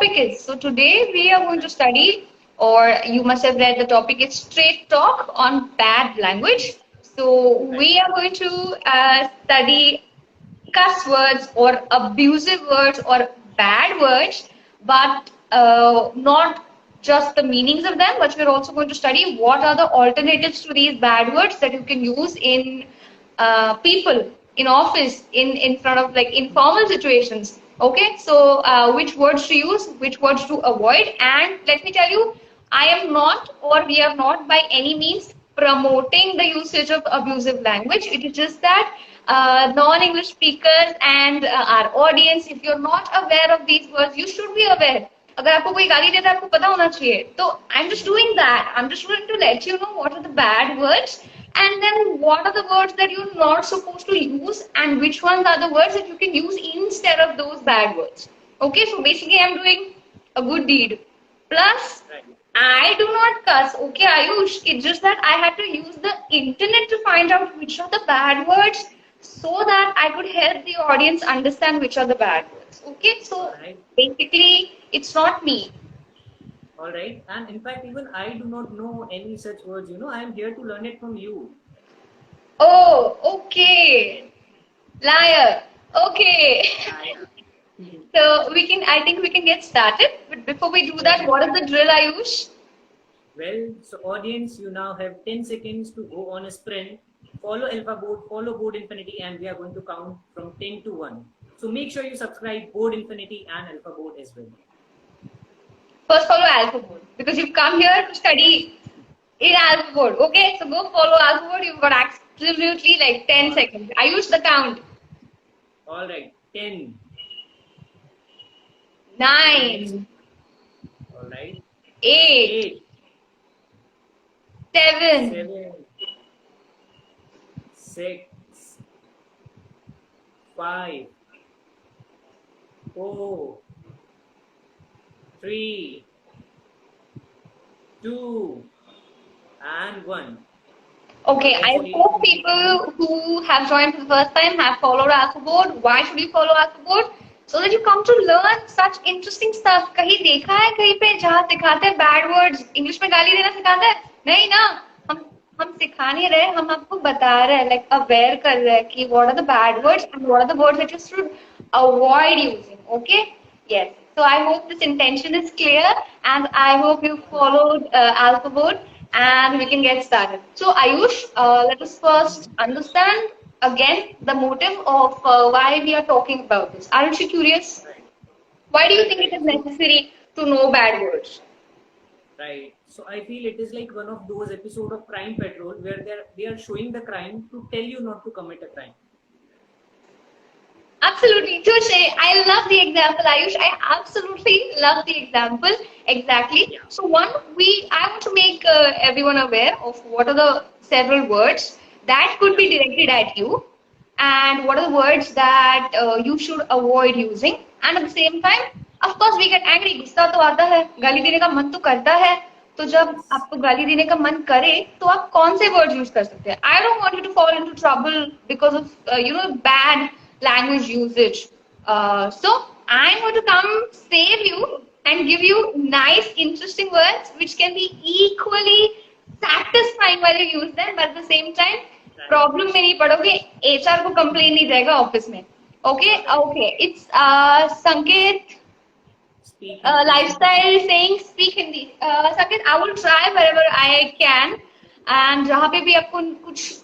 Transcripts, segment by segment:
topic is. So today we are going to study, or you must have read the topic is straight talk on bad language. So we are going to study cuss words or abusive words or bad words, but not just the meanings of them, but we're also going to study what are the alternatives to these bad words that you can use in people, in office, in front of like informal situations. Okay, so which words to use, which words to avoid, and let me tell you, I am not, or we are not by any means promoting the usage of abusive language. It is just that non-English speakers and our audience, if you're not aware of these words, you should be aware. अगर आपको कोई गाली देता है आपको पता होना चाहिए. तो I'm just doing that. I'm just going to let you know what are the bad words and then what are the words that you're not supposed to use and which ones are the words that you can use instead of those bad words. Okay, so basically I'm doing a good deed. Plus, I do not cuss, okay, Ayush. It's just that I had to use the internet to find out which are the bad words so that I could help the audience understand which are the bad words. Okay, so basically, it's not me. All right. And in fact, even I do not know any such words. I am here to learn it from you. Oh, okay. Liar. Okay. So I think we can get started. But before we do that, what is the drill, Ayush? Well, so audience, you now have 10 seconds to go on a sprint. Follow Alpha Board, follow Board Infinity, and we are going to count from 10 to 1. So make sure you subscribe Board Infinity and Alpha Board as well. First follow Alpha Board because you've come here to study in Alpha Board. Okay, so go follow Alpha Board. You've got absolutely like 10 seconds. I use the count. All right, 10. 9. All right. 8. 7. 7. 6. 5. 4. 3. 2. And 1. Okay, I hope people who have joined for the first time have followed Alpha Board. Why should you follow Alpha Board? So that you come to learn such interesting stuff. कहीं देखा है कहीं पे जहाँ सिखाते हैं bad words, English में गाली देना सिखाते हैं? नहीं ना, हम सिखा नहीं रहे, हम आपको बता रहे हैं, like aware कर रहे हैं कि what are the bad words and what are the words that you should avoid using. Okay? Yes. So I hope this intention is clear and I hope you followed Alpha Board and we can get started. So Ayush, let us first understand again the motive of why we are talking about this. Aren't you curious? Why do you think it is necessary to know bad words? Right. So I feel it is like one of those episodes of Crime Patrol where they are showing the crime to tell you not to commit a crime. Absolutely, Touche. I love the example, Ayush. I absolutely love the example. Exactly. Yeah. So I want to make everyone aware of what are the several words that could be directed at you, and what are the words that you should avoid using. And at the same time, of course, we get angry. गुस्सा तो आता है, गाली देने का मन तो करता है. तो जब आपको गाली देने का मन करे, तो आप कौन से words use कर सकते हैं? I don't want you to fall into trouble because of bad language usage. So I'm going to come save you and give you nice, interesting words which can be equally satisfying while you use them, but at the same time, problem में नहीं पड़ोगे, HR को complain नहीं जाएगा office में. Okay. It's Sanket. Lifestyle saying speak Hindi. Sanket, I will try wherever I can, and जहाँ पे भी आपको कुछ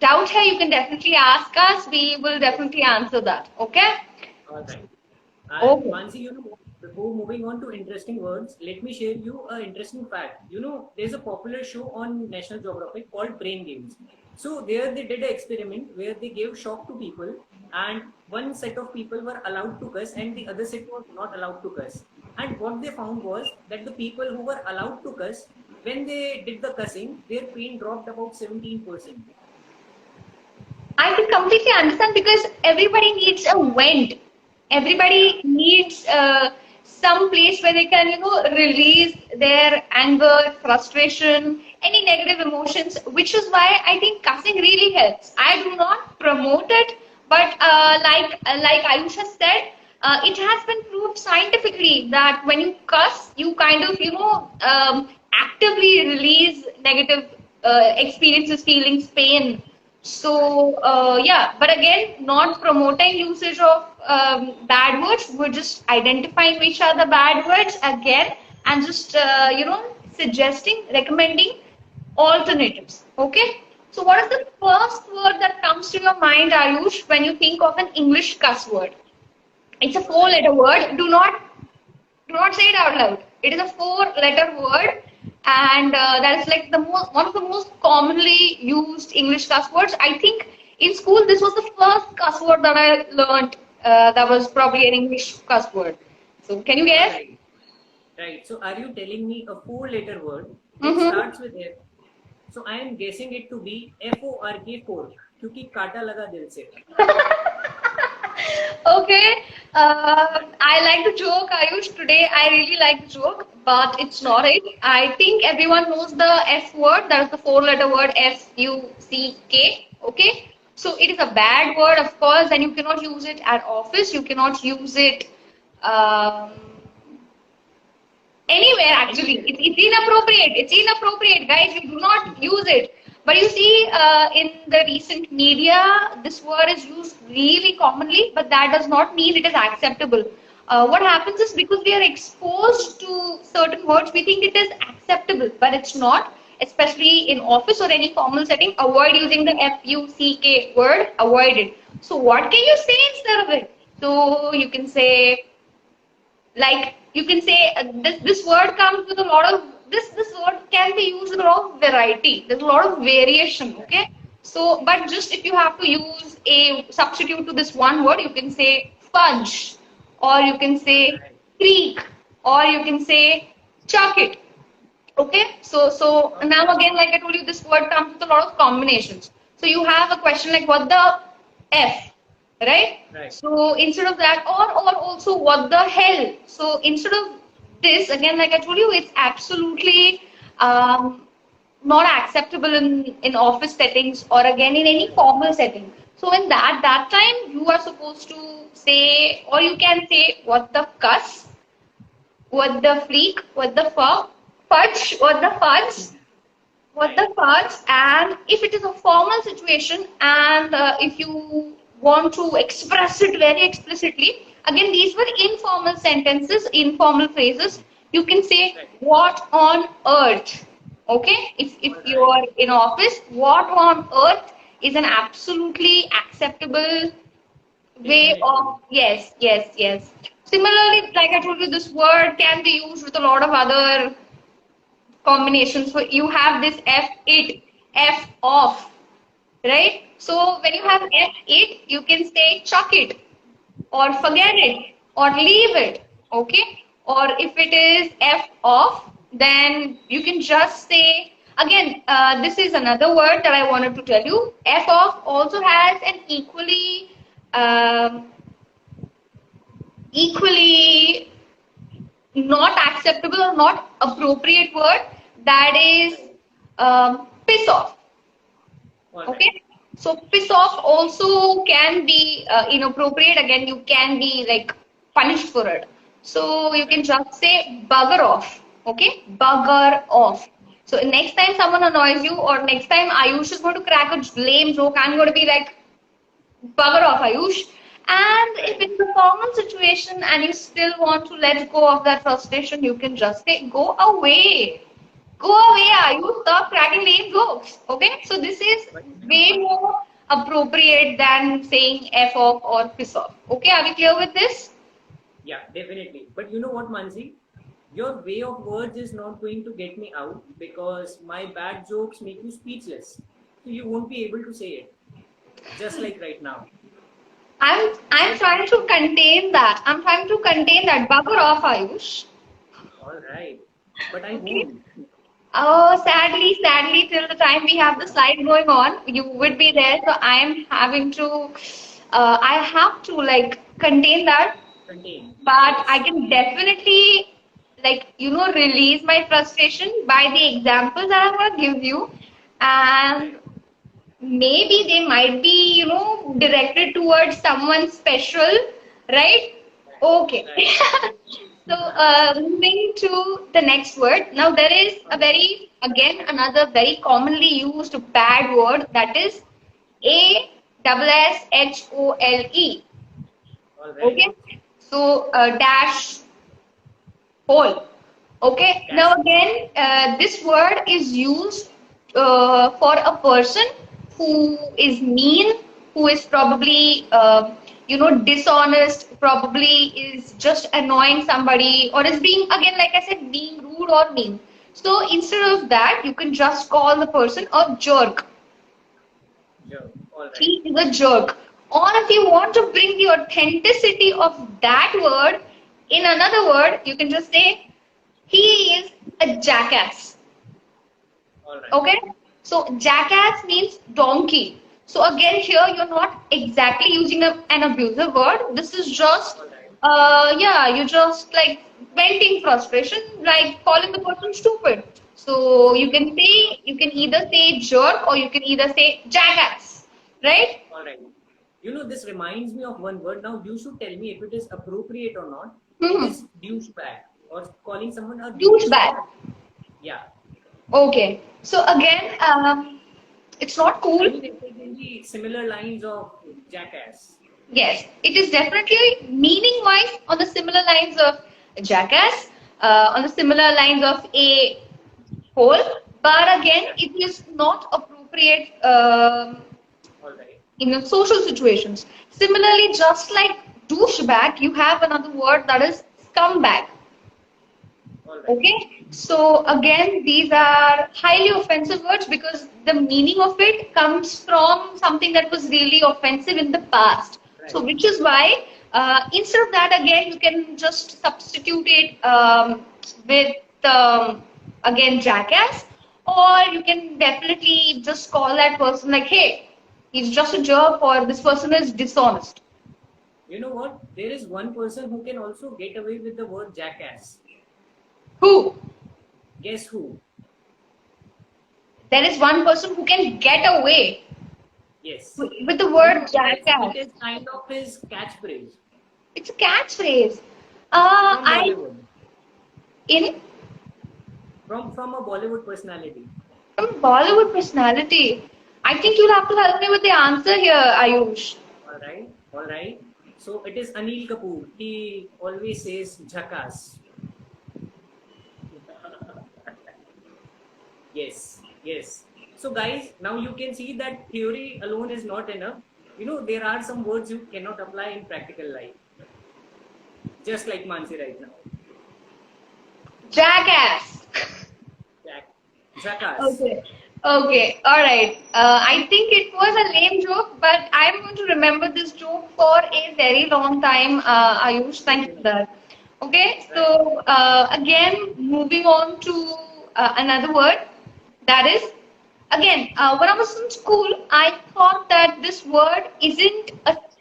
doubt hai, you can definitely ask us. We will definitely answer that. Okay? All right. Okay. Mansi, before moving on to interesting words, let me share you an interesting fact. There's a popular show on National Geographic called Brain Games. So there they did an experiment where they gave shock to people, and one set of people were allowed to cuss and the other set was not allowed to cuss. And what they found was that the people who were allowed to cuss, when they did the cussing, their pain dropped about 17%. I can completely understand because everybody needs a vent. Everybody needs some place where they can, release their anger, frustration, any negative emotions, which is why I think cussing really helps. I do not promote it, but like Ayusha said, it has been proved scientifically that when you cuss, you kind of, actively release negative experiences, feelings, pain. So, yeah, but again, not promoting usage of bad words. We're just identifying which are the bad words again and just, suggesting, recommending alternatives. Okay. So, what is the first word that comes to your mind, Ayush, when you think of an English cuss word? It's a All right. four-letter word. Do not say it out loud. It is a four-letter word, and that is like the one of the most commonly used English cuss words. I think in school this was the first cuss word that I learned. That was probably an English cuss word. So can you All guess? right. Right. So are you telling me a four-letter word which Mm-hmm. starts with F? So I am guessing it to be FORK, fork, क्योंकि काटा लगा दिल से. Okay, I like the joke, Ayush. Today I really like the joke, but it's not it. I think everyone knows the F word. That is the four-letter word FUCK. Okay, so it is a bad word, of course, and you cannot use it at office. You cannot use it um, anywhere actually. Anywhere. It's inappropriate. It's inappropriate, guys. You do not use it. But you see, in the recent media, this word is used really commonly, but that does not mean it is acceptable. What happens is because we are exposed to certain words, we think it is acceptable, but it's not. Especially in office or any formal setting, avoid using the FUCK word. Avoid it. So what can you say instead of it? So you can say, like, you can say, this word comes with a lot of this word can be used with a lot of variety. There's a lot of variation. Okay, so but just if you have to use a substitute to this one word, you can say fudge, or you can All say right. creek, or you can say chuck it. Okay, so now Okay. again, like I told you, this word comes with a lot of combinations. So you have a question like what the F, right? Right. So instead of that, or also what the hell. So instead of this, again, like I told you, it's absolutely not acceptable in office settings or again in any formal setting. So in that time, you are supposed to say, or you can say what the cuss, what the freak, what the fuck, fudge, what the fudge, what the Right. fudge, and if it is a formal situation and if you want to express it very explicitly, again, these were informal sentences, informal phrases. You can say, Right. what on earth? Okay, if All you right. are in office, what on earth is an absolutely acceptable way Definitely. of, yes, yes, yes. Similarly, like I told you, this word can be used with a lot of other combinations. So you have this F it, F off, right? So when you have Right. F it, you can say chuck it, or forget it, or leave it, okay? Or if it is F off, then you can just say, again, this is another word that I wanted to tell you. F off also has an equally not acceptable or not appropriate word, that is Right. piss off. All right. Okay, so piss off also can be inappropriate. Again, you can be like punished for it. So you can Right. just say bugger off. Okay, bugger off. So next time someone annoys you, or next time Ayush is going to crack a lame joke, I'm going to be like, bugger off, Ayush. And if Right. it's a common situation and you still want to let go of that frustration, you can just say, go away. Go away, Ayush. Stop cracking lame jokes. Okay? So this is But you know way what? more appropriate than saying F off or piss off. Okay, are we clear with this? Yeah, definitely. But you know what, Mansi? Your way of words is not going to get me out because my bad jokes make you speechless. So you won't be able to say it, just like right now. I'm But trying to contain that. I'm trying to contain that. Bugger off, Ayush. all right. But I Okay? won't. Oh, sadly, till the time we have the slide going on, you would be there. So I am having to, I have to like contain that, Contain. but I Yes. can definitely like, release my frustration by the examples that I'm going to give you. And Right. maybe they might be, directed towards someone special, right? Okay. Right. So, moving to the next word. Now, there is a very, again, another very commonly used bad word, that is ASSHOLE. All right. Okay. So, dash hole. Okay. Now, Dash. again, this word is used for a person who is mean, who is probably, dishonest, probably is just annoying somebody, or is being, again, like I said, being rude or mean. So instead of that, you can just call the person a jerk. Jerk. All right. He is a jerk. Or if you want to bring the authenticity of that word in another word, you can just say he is a jackass. All right. Okay? So jackass means donkey. So again, here you're not exactly using an abusive word. This is just, All right. yeah, you just like venting frustration, like calling the person stupid. So you can either say jerk or you can either say jackass, right? All right. This reminds me of one word. Now, you should tell me if it is appropriate or not. It Hmm. is douchebag or calling someone a douchebag. Douchebag. Yeah. Okay. So again, it's not I cool. mean, it is in the similar lines of jackass. Yes, it is definitely meaning wise on the similar lines of jackass, on the similar lines of a hole, but again, Yeah. it is not appropriate All right. in the social situations. Similarly, just like douchebag, you have another word that is scumbag. All right. Okay, so again, these are highly offensive words because the meaning of it comes from something that was really offensive in the past. So, Right. which is why instead of that, again, you can just substitute it with again jackass, or you can definitely just call that person like, hey, he's just a jerk, or this person is dishonest. You know what? There is one person who can also get away with the word jackass. Who? Guess who? There is one person who can get away Yes. with the word jackass. It is kind of his catchphrase It's a catchphrase. from I Bollywood, in from a Bollywood personality. from Bollywood personality. I think you'll have to help me with the answer here, Ayush. All right, all right. So it is Anil Kapoor. He always says jackass. Yes, yes. So guys, now you can see that theory alone is not enough. There are some words you cannot apply in practical life, just like Mansi right now. Jackass. Jack, jackass. Okay. Okay. All right. I think it was a lame joke, but I'm going to remember this joke for a very long time. Ayush, thank you for that. Okay. Right. So again, moving on to another word, that is again, when I was in school, I thought that this word isn't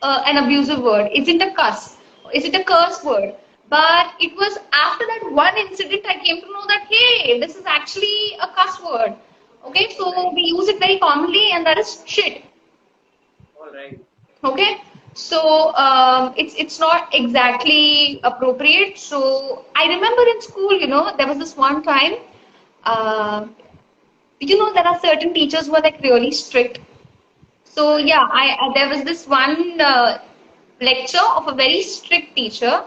an abusive word, isn't a cuss, is it a curse word? But it was after that one incident I came to know that hey, this is actually a cuss word. Okay, so Right. we use it very commonly, and that is shit. All right. Okay, so it's not exactly appropriate. So I remember in school, there was this one time. Uh, there are certain teachers who are like really strict. So Right. yeah, I there was this one lecture of a very strict teacher,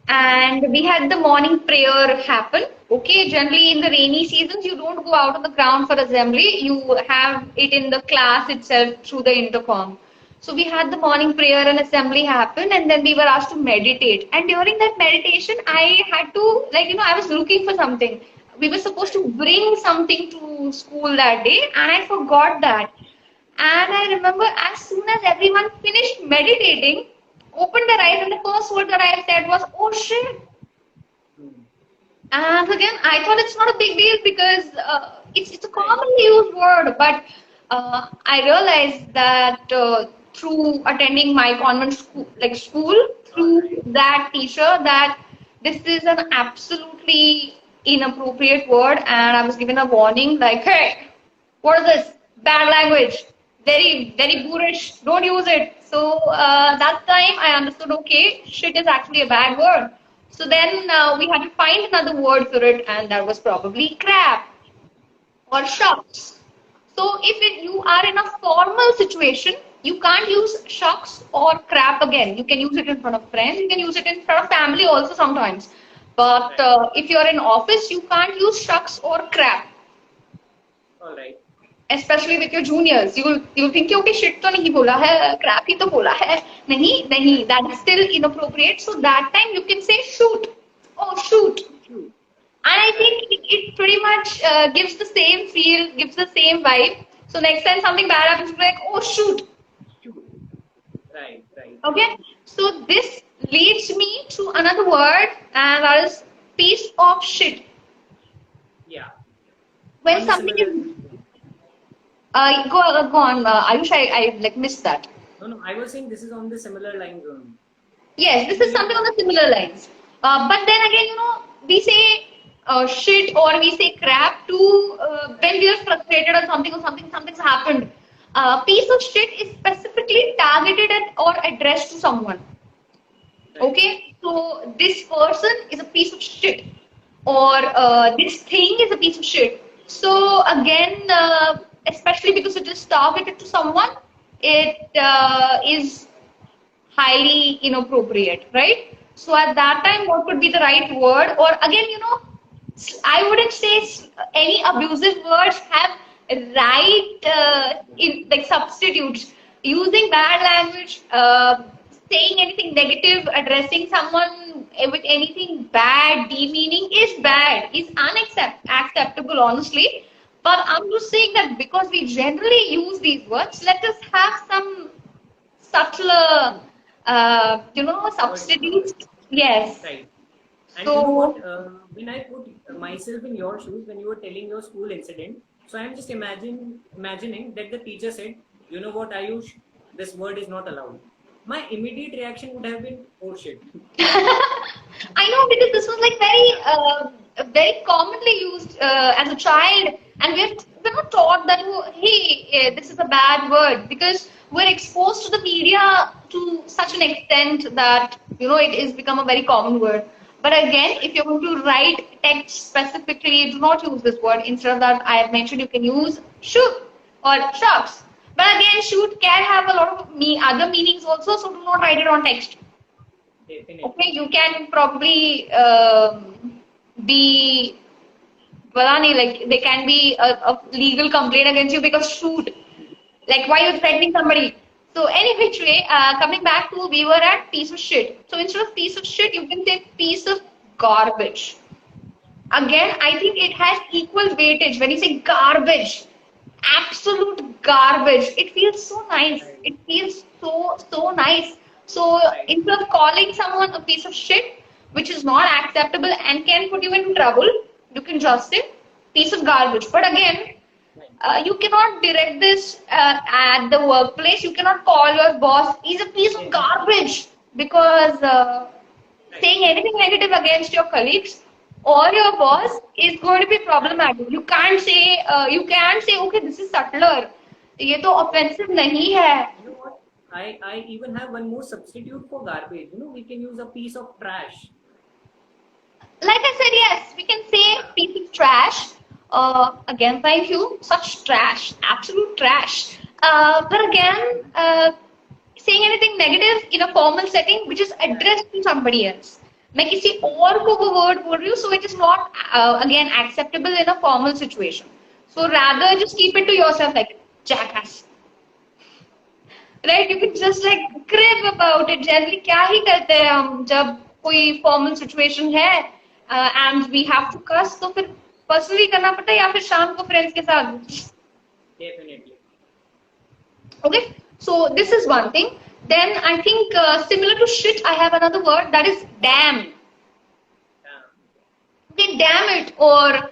and we had the morning prayer happen. Okay, generally in the rainy seasons, you don't go out on the ground for assembly. You have it in the class itself through the intercom. So we had the morning prayer and assembly happen, and then we were asked to meditate. And during that meditation, I had to, like, I was looking for something. We were supposed Right. to bring something to school that day, and I forgot that. And I remember as soon as everyone finished meditating, opened their eyes, and the first word that I said was, oh shit. Hmm. And again, I thought it's not a big deal because it's a Right. commonly used word, but I realized that through attending my convent school, All through right. that teacher, that this is an absolutely inappropriate word, and I was given a warning like, hey, what is this? Bad language. very boorish. Don't use it. So that time I understood, okay, shit is actually a bad word. So then we had to find another word for it, and that was probably crap or shucks. So you are in a formal situation, you can't use shucks or crap again. You can use it in front of friends, you can use it in front of family also sometimes. But Right. if you're in office, you can't use shucks or crap, All right. especially with your juniors. You'll think कि okay shit तो नहीं बोला है, crap ही तो बोला है. नहीं, that is still inappropriate. So that time you can say shoot. Oh shoot. True. And I Right. think it pretty much gives the same feel, gives the same vibe. So next time something bad happens, you'll be like, oh shoot. True. Right. Right. Okay. So this leads me to another word, and that is piece of shit. Yeah. When On the something similar. is go on, Ayush, I like missed that. No, no. I was saying this is on the similar lines only. Yes, this is something on the similar lines. But then again, we say shit or we say crap to when we are frustrated or something's happened. Piece of shit is specifically targeted at or addressed to someone. Right. Okay, so this person is a piece of shit, or this thing is a piece of shit. So again, especially because it is targeted to someone, it is highly inappropriate, right? So at that time, what could be the right word? Or again, I wouldn't say any abusive words have right in like substitutes. Using bad language, saying anything negative, addressing someone with anything bad, demeaning is bad, is unacceptable, honestly. But I'm just saying that because we generally use these words, let us have some subtler, Words to cover substitutes. it. Yes. Right. And you know So, what? When I put myself in your shoes, when you were telling your school incident, so I'm just imagining that the teacher said, "You know what, Ayush? This word is not allowed." My immediate reaction would have been, "Oh shit!" I know because this was like very commonly used as a child, and we're not taught that hey, this is a bad word because we're exposed to the media to such an extent that it is become a very common word. But again, if you're going to write text specifically, do not use this word. Instead of that, I have mentioned you can use shoot or shucks. But again, shoot can have a lot of other meanings also, so do not write it on text. Definitely. Okay, you can probably be, like there can be a legal complaint against you because shoot, like why you're threatening somebody. So any which way, coming back to we were at piece of shit. So instead of piece of shit, you can say piece of garbage. Again, I think it has equal weightage when you say garbage, absolute garbage. It feels so nice. Right. It feels so nice. So Right. instead of calling someone a piece of shit, which is not acceptable and can put you into trouble, you can just say piece of garbage. But again, Right. you cannot direct this at the workplace. You cannot call your boss, he's a piece of Definitely. garbage, because Right. saying anything negative against your colleagues or your boss is going to be Right. problematic. You can't say, okay, this is subtler. ये तो offensive नहीं है. You know what? I even have one more substitute for garbage. We can use a piece of trash. Like I said, yes, we can say Yeah. piece of trash. Again, thank you. Such trash, absolute trash. But again, saying anything negative in a formal setting which is Right. addressed to somebody else. मैं किसी और को वो word बोल रही हूँ, so it is not again acceptable in a formal situation. So rather just keep it to yourself, like jackass. Right? You can just like crib about it. Generally, क्या ही करते हैं हम जब कोई formal situation है and we have to cuss, तो फिर personally करना पड़ता है या फिर शाम को friends के साथ. Definitely. Okay, so this is one thing. Then I think similar to shit, I have another word that is damn. Yeah. Okay, damn it, or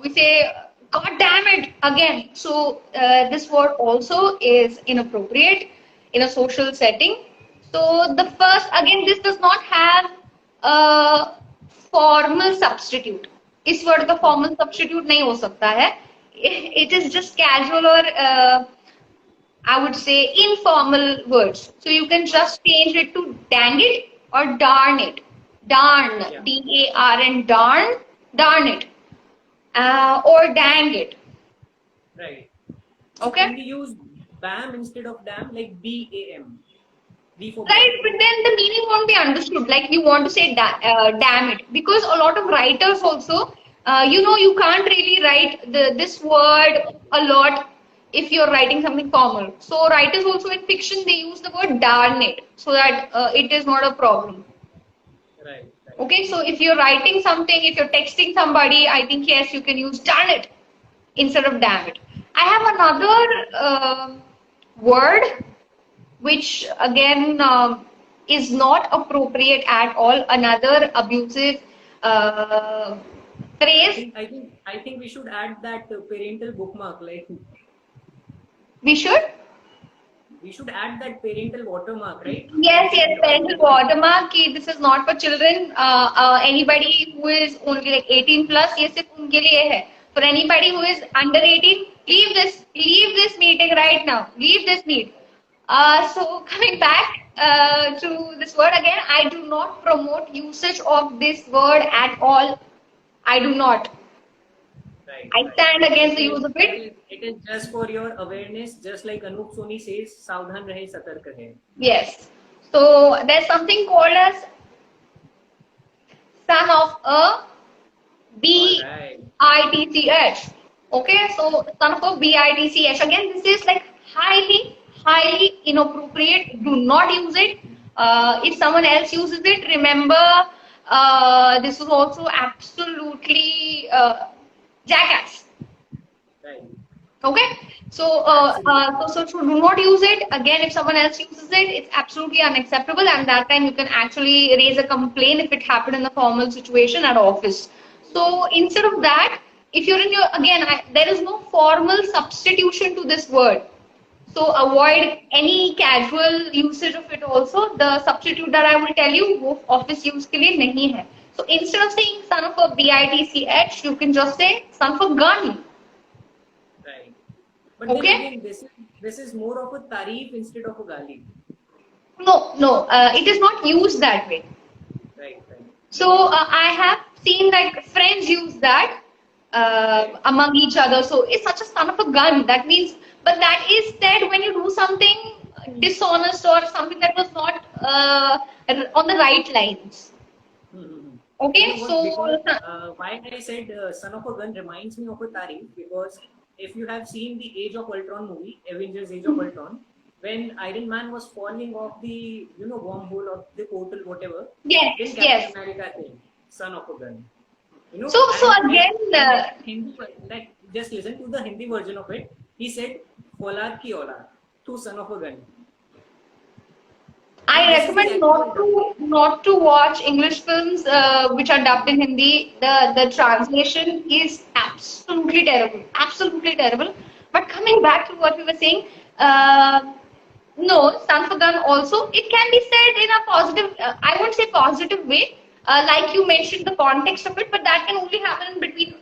we say God damn it again. So this word also is inappropriate in a social setting. So the first, again, this does not have a formal substitute. इस word का formal substitute नहीं हो सकता है. It is just casual or I would say, informal words. So you can just change it to dang it or darn it. Darn, Yeah. D-A-R-N, darn, darn it. Or dang it. Right. So Okay? can we use BAM instead of damn, like BAM? B for Right, bam. but then the meaning won't be understood. Like you want to say damn it, because a lot of writers also, you can't really write this word a lot if you're writing something formal. So writers also in fiction they use the word darn it so that it is not a problem. Right, right. Okay, so if you're writing something, if you're texting somebody, I think yes, you can use darn it instead of damn it. I have another word which again is not appropriate at all. Another abusive phrase. I think we should add that parental bookmark. Like We should. we should add that parental watermark, right? Yes, yes, parental watermark. कि this is not for children. Anybody who is only like 18 plus, ये सिर्फ उनके लिए है. For anybody who is under 18, leave this meeting right now. Leave this meet. So coming back to this word again, I do not promote usage of this word at all. I do not. Right, I right. stand against the use of it. It is just for your awareness, just like Anup Soni says, सावधान रहे सतर्क रहे. Yes. So there's something called as son of a Alright. B-I-T-C-H. Okay, so son of a B-I-T-C-H. Again, this is like highly inappropriate. Do not use it. If someone else uses it, remember this is also absolutely jackass. Right. Okay, so do not use it. Again, if someone else uses it, it's absolutely unacceptable, and that time you can actually raise a complaint if it happened in a formal situation at office. So instead of that, if you're in your there is no formal substitution to this word. So avoid any casual usage of it also. The substitute that I will tell you, वो office use के लिए नहीं है. So instead of saying son of a bitch, you can just say son of a gun. Right. But Okay. then again, this is more of a tarif instead of a gali. No, it is not used that way. Right, right. So I have seen like friends use that among each other. So it's such a son of a gun. That means, but that is said when you do something dishonest or something that was not on the right lines. Mm-hmm. Okay, You know so what? Because, why I said son of a gun reminds me of a tarif, because if you have seen the Age of Ultron movie, Avengers Age of Ultron, when Iron Man was falling off the wormhole or the portal, whatever, yes, then Captain yes. America came, son of a gun. So again, Hindi, like just listen to the Hindi version of it. He said, "Folad ki aulad, tu son of a gun." I And this is recommend the not to watch English films which are dubbed in Hindi. The translation is absolutely terrible, absolutely terrible. But coming back to what we were saying, no, son for gun also it can be said in a positive. I won't say positive way. Like you mentioned the context of it, but that can only happen between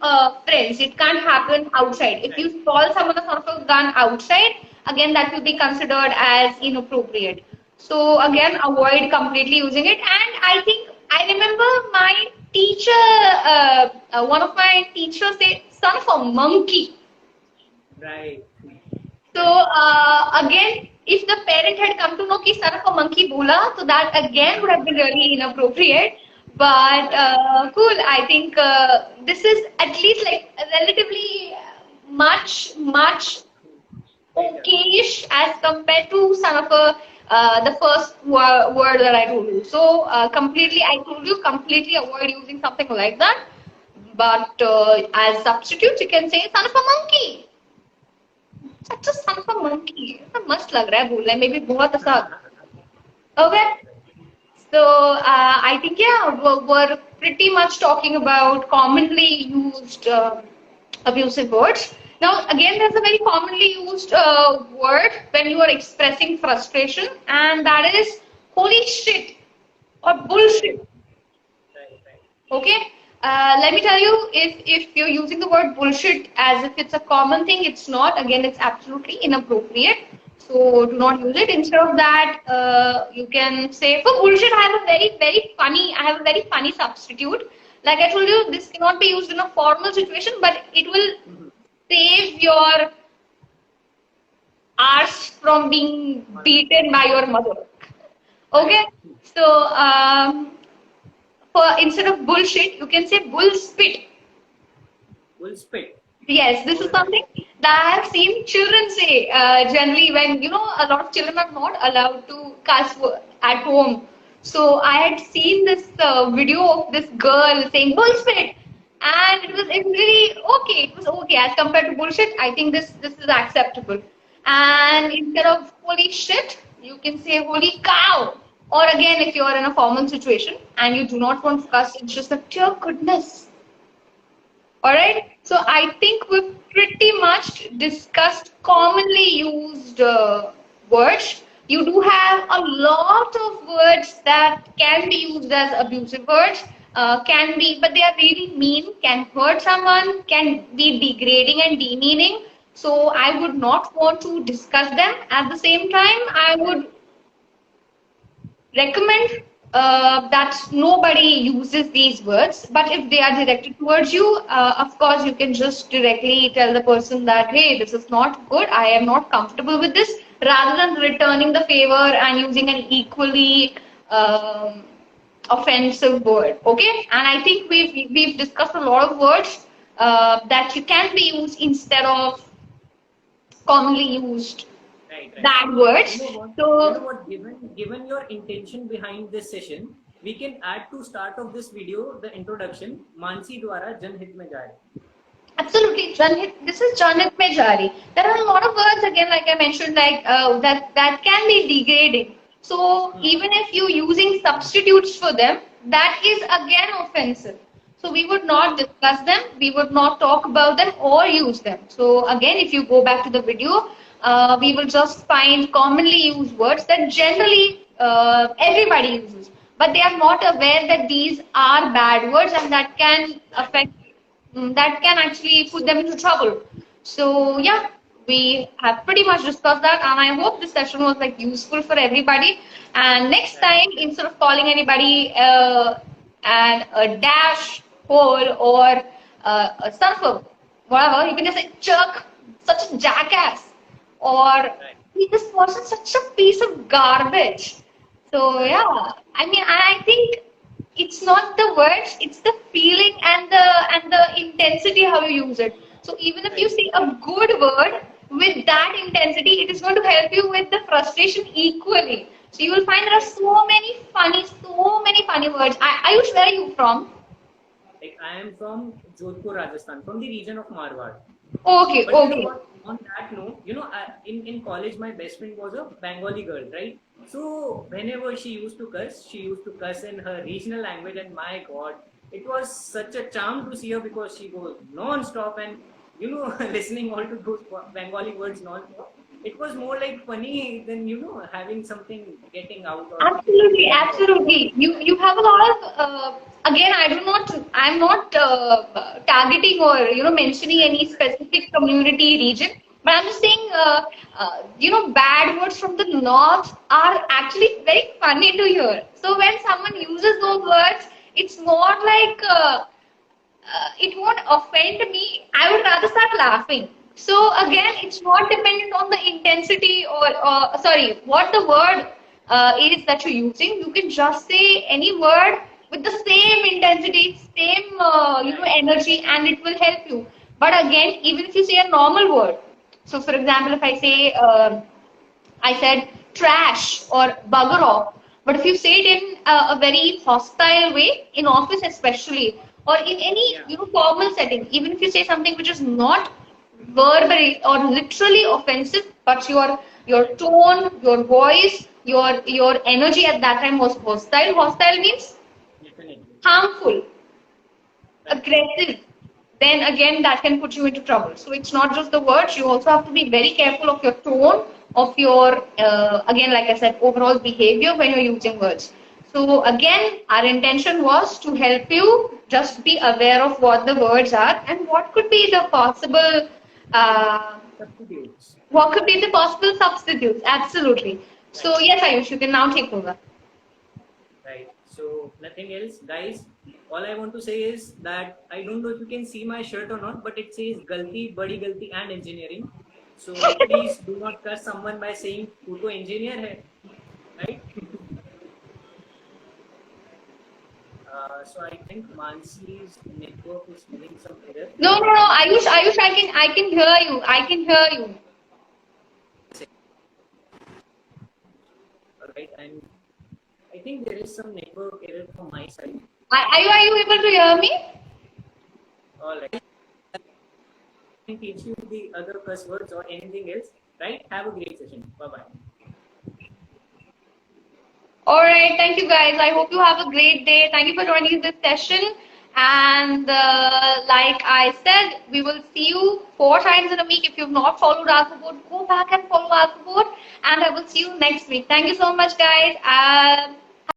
friends. It can't happen outside. If you call someone a son of a gun outside, again that will be considered as inappropriate. So again, avoid completely using it. And I think I remember my teacher, one of my teachers said, "Son of a monkey." Right. So again, if the parent had come to know कि son of a monkey bola, so that again would have been really inappropriate. But cool, I think this is at least like relatively much okayish as compared to son of a the first word that I told you. So I told you completely avoid using something like that. But as substitute, you can say son of a monkey. Such a son of a monkey. मस्त लग रहा है बोलने में भी बहुत ऐसा. Okay. So I think we're pretty much talking about commonly used abusive words. Now again, there's a very commonly used word when you are expressing frustration, and that is holy shit or bullshit. Right, right. Okay. Let me tell you, if you're using the word bullshit as if it's a common thing, it's not. Again, it's absolutely inappropriate. So do not use it. Instead of that, you can say for bullshit. I have a very funny. I have a very funny substitute. Like I told you, this cannot be used in a formal situation, but it will Mhm. save your arse from being beaten by your mother. Okay, Right. so for instead of bullshit, you can say bull spit. Will spit. Yes, this All is right. something that I have seen children say generally when a lot of children are not allowed to cuss at home. So I had seen this video of this girl saying bullshit, and it was really okay. It was okay as compared to bullshit. I think this is acceptable. And instead of holy shit, you can say holy cow. Or again, if you are in a formal situation and you do not want to cuss, it's just like dear goodness. All right. So I think we've pretty much discussed commonly used words. You do have a lot of words that can be used as abusive words, can be, but they are really mean, can hurt someone, can be degrading and demeaning. So I would not want to discuss them. At the same time, I would recommend that nobody uses these words, but if they are directed towards you, of course, you can just directly tell the person that, hey, this is not good, I am not comfortable with this, rather than returning the favor and using an equally offensive word. Okay, and I think we've discussed a lot of words that you can be used instead of commonly used Right, right. bad words. You know what? You know So what? Given your intention behind this session, we can add to start of this video the introduction. Mansi द्वारा जनहित में जारी. absolutely, Janhit. This is Janhit mein jari. There are a lot of words again, like I mentioned, like that can be degrading. So even if you're using substitutes for them, that is again offensive. So we would not discuss them. We would not talk about them or use them. So again, if you go back to the video, we will just find commonly used words that generally everybody uses, but they are not aware that these are bad words and that can Right. affect that can actually put them into trouble. So yeah, we have pretty much discussed that, and I hope this session was like useful for everybody. And next Right. time, instead of calling anybody and a dash hole or a surfer, whatever, you can just say Chuck, such a jackass, or Right. this person such a piece of garbage. So Right. yeah, I mean, I think it's not the words, it's the feeling and the intensity how you use it. So even if you Right. say a good word with that intensity, it is going to help you with the frustration equally. So you will find there are Right. so many funny words. Ayush, where are you from? Like I am from Jodhpur, Rajasthan, from the region of Marwar. Okay, But you know okay. what? On that note, in college, my best friend was a Bengali girl, right? So whenever she used to cuss in her regional language, and my God, it was such a charm to see her because she goes non-stop and listening all to those Bengali words non-stop. It was more like funny than having something getting out or Absolutely, getting wrong. absolutely. You have a lot of again. I'm not targeting or mentioning Right, any right, specific community region, but I'm just saying bad words from the north are actually very funny to hear. So when someone uses those words, it's more like it won't offend me. I would rather start laughing. So again, it's not dependent on the intensity or sorry, what the word is that you're using. You can just say any word with the same intensity, same right, energy, and it will help you. But again, even if you say a normal word, so for example, if I say I said trash or bugger off. But if you say it in a very hostile way, in office especially, or in any yeah, formal setting, even if you say something which is not verbally or literally offensive, but your tone, your voice, your energy at that time was hostile. Hostile means definitely, harmful, right, aggressive, then again that can put you into trouble. So it's not just the words, you also have to be very careful of your tone, of your, again, like I said, overall behavior when you're using words. So again, our intention was to help you just be aware of what the words are and what could be the possible uh, substitutes. What could be the possible substitutes? Absolutely. So yes, Ayush, you can now take over. Right. So nothing else, guys. All I want to say is that I don't know if you can see my shirt or not, but it says Galti, Badi Galti, and Engineering. So please do not curse someone by saying "तू तो engineer है," right? So I think Mansi's network is having some error. No, no, no, Ayush, Ayush, I can hear you. I can hear you. Alright, and I think there is some network error from my side. Are you able to hear me? Alright. I can teach you the other curse words or anything else. Right? Have a great session. Bye bye. All right, thank you guys. I hope you have a great day. Thank you for joining this session. And like I said, we will see you 4 times in a week. If you've not followed Alphabot, go back and follow Alphabot. And I will see you next week. Thank you so much, guys.